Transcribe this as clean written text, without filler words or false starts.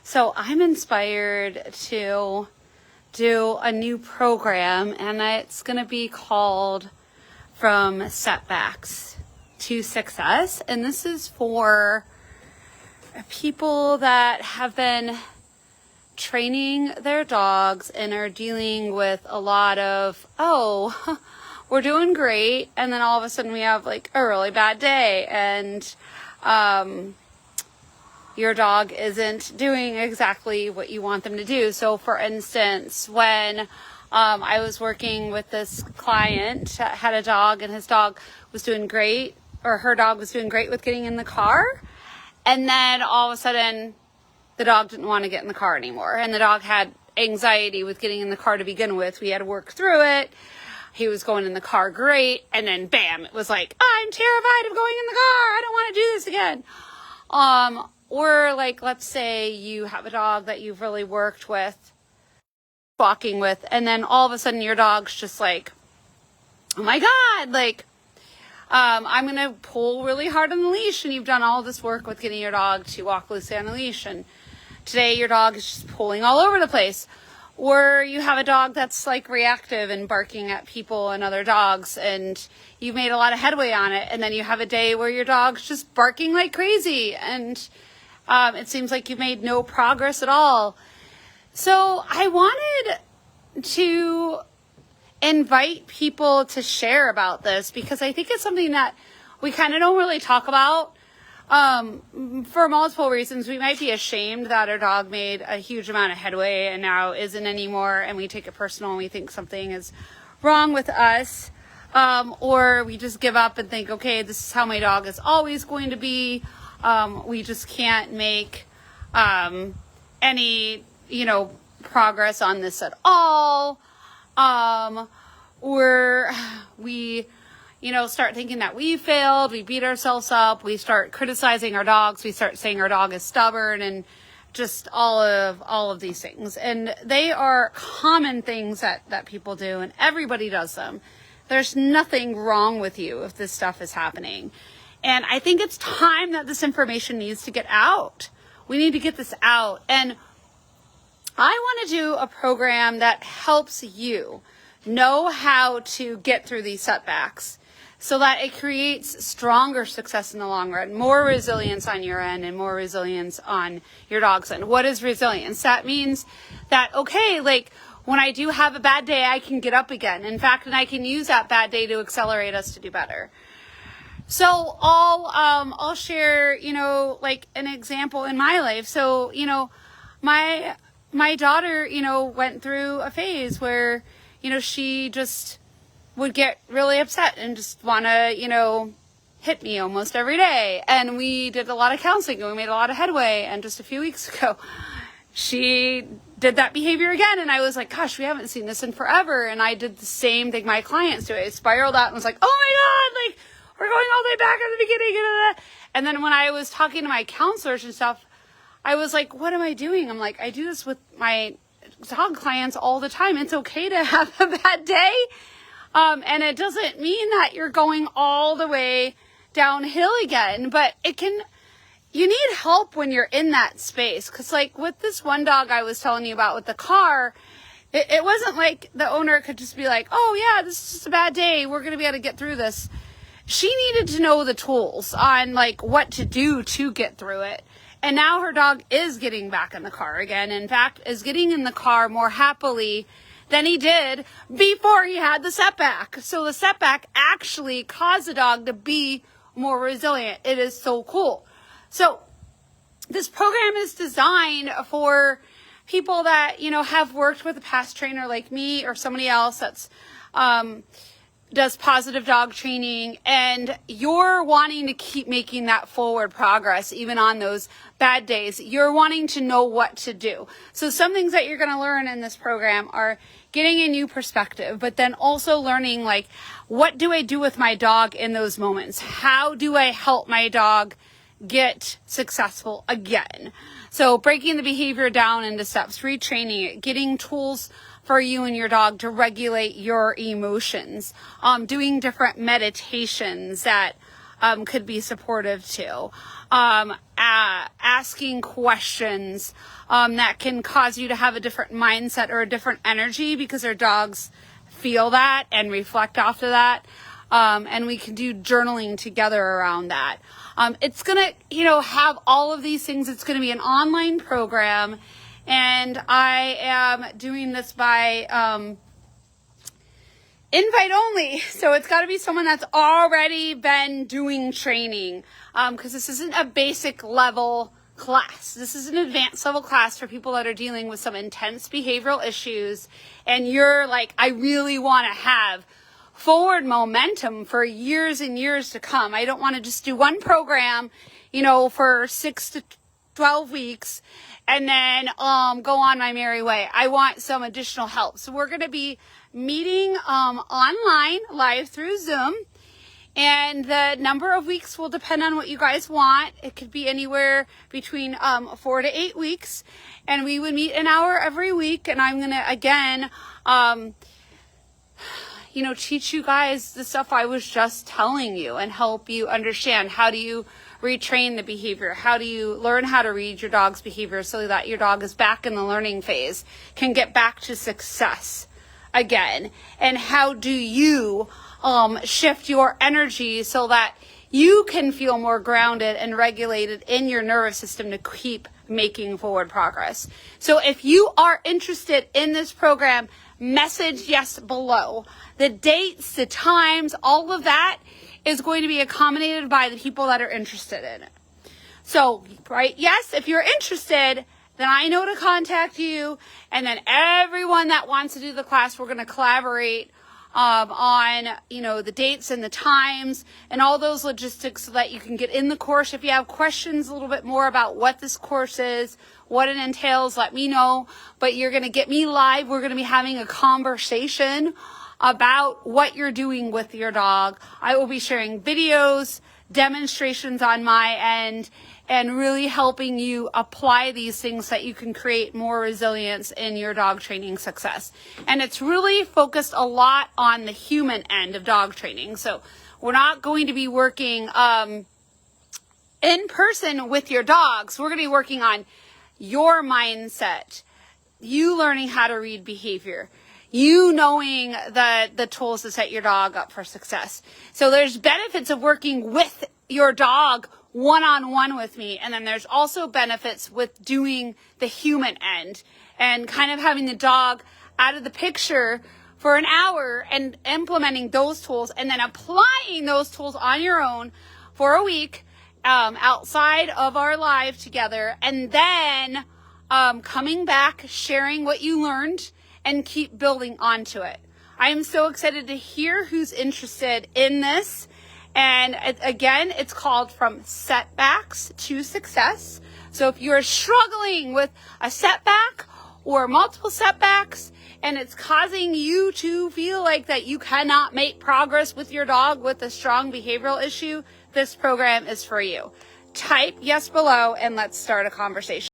So I'm inspired to do a new program, and it's going to be called From Setbacks to Success. And this is for people that have been training their dogs and are dealing with a lot of, oh, we're doing great, and then all of a sudden we have like a really bad day, and your dog isn't doing exactly what you want them to do. So for instance, when I was working with this client that had a dog, and his dog was doing great, or her dog was doing great with getting in the car, and then all of a sudden the dog didn't want to get in the car anymore, and the dog had anxiety with getting in the car to begin with. We had to work through it. He was going in the car great, and then bam, it was like, I'm terrified of going in the car, I don't want to do this again. Or like, let's say you have a dog that you've really worked with, walking with, and then all of a sudden your dog's just like, oh my God, like, I'm going to pull really hard on the leash, and you've done all this work with getting your dog to walk loosely on the leash, and today your dog is just pulling all over the place. Or you have a dog that's like reactive and barking at people and other dogs, and you've made a lot of headway on it, and then you have a day where your dog's just barking like crazy, and it seems like you've made no progress at all. So I wanted to invite people to share about this, because I think it's something that we kind of don't really talk about. For multiple reasons. We might be ashamed that our dog made a huge amount of headway and now isn't anymore, and we take it personal and we think something is wrong with us. Or we just give up and think, okay, this is how my dog is always going to be. We just can't make any, progress on this at all. Or we start thinking that we failed, we beat ourselves up, we start criticizing our dogs, we start saying our dog is stubborn, and just all of these things. And they are common things that people do, and everybody does them. There's nothing wrong with you if this stuff is happening. And I think it's time that this information needs to get out. We need to get this out. And I want to do a program that helps you know how to get through these setbacks, so that it creates stronger success in the long run, more resilience on your end and more resilience on your dog's end. What is resilience? That means that, okay, like when I do have a bad day, I can get up again. In fact, and I can use that bad day to accelerate us to do better. So I'll share, like an example in my life. So, my daughter, went through a phase where, she just would get really upset and just want to, hit me almost every day. And we did a lot of counseling and we made a lot of headway. And just a few weeks ago, she did that behavior again. And I was like, gosh, we haven't seen this in forever. And I did the same thing my clients do. It spiraled out and was like, oh my God, like we're going all the way back at the beginning. And then when I was talking to my counselors and stuff, I was like, what am I doing? I'm like, I do this with my dog clients all the time. It's okay to have a bad day. And it doesn't mean that you're going all the way downhill again, but you need help when you're in that space. Cause like with this one dog I was telling you about with the car, it wasn't like the owner could just be like, oh yeah, this is just a bad day, we're going to be able to get through this. She needed to know the tools on like what to do to get through it. And now her dog is getting back in the car again. In fact, is getting in the car more happily than he did before he had the setback. So the setback actually caused the dog to be more resilient. It is so cool. So this program is designed for people that, have worked with a past trainer like me or somebody else that's does positive dog training, and you're wanting to keep making that forward progress even on those bad days. You're wanting to know what to do. So some things that you're going to learn in this program are getting a new perspective, but then also learning like, what do I do with my dog in those moments? How do I help my dog get successful again? So breaking the behavior down into steps, retraining it, getting tools for you and your dog to regulate your emotions, doing different meditations that could be supportive too, asking questions that can cause you to have a different mindset or a different energy, because our dogs feel that and reflect off of that. And we can do journaling together around that. It's going to, have all of these things. It's going to be an online program, and I am doing this by invite only. So it's got to be someone that's already been doing training, because this isn't a basic level class. This is an advanced level class for people that are dealing with some intense behavioral issues, and you're like, I really want to have forward momentum for years and years to come. I don't want to just do one program, for 6 to 12 weeks and then go on my merry way. I want some additional help. So we're going to be meeting online, live through Zoom. And the number of weeks will depend on what you guys want. It could be anywhere between 4 to 8 weeks. And we would meet an hour every week. And I'm going to, again, teach you guys the stuff I was just telling you and help you understand. How do you retrain the behavior? How do you learn how to read your dog's behavior so that your dog is back in the learning phase, can get back to success again? And how do you shift your energy so that you can feel more grounded and regulated in your nervous system to keep making forward progress? So if you are interested in this program, message yes below. The dates, the times, all of that is going to be accommodated by the people that are interested in it. So, right, yes, if you're interested, then I know to contact you. And then everyone that wants to do the class, we're going to collaborate on, the dates and the times and all those logistics so that you can get in the course. If you have questions a little bit more about what this course is, what it entails, let me know. But you're going to get me live. We're going to be having a conversation about what you're doing with your dog. I will be sharing videos, demonstrations on my end, and really helping you apply these things so that you can create more resilience in your dog training success. And it's really focused a lot on the human end of dog training. So we're not going to be working in person with your dogs. We're going to be working on your mindset, you learning how to read behavior, you knowing the tools to set your dog up for success. So there's benefits of working with your dog one-on-one with me. And then there's also benefits with doing the human end and kind of having the dog out of the picture for an hour and implementing those tools and then applying those tools on your own for a week outside of our live together. And then coming back, sharing what you learned, and keep building onto it. I am so excited to hear who's interested in this. And again, it's called From Setbacks to Success. So if you're struggling with a setback or multiple setbacks, and it's causing you to feel like that you cannot make progress with your dog with a strong behavioral issue, this program is for you. Type yes below and let's start a conversation.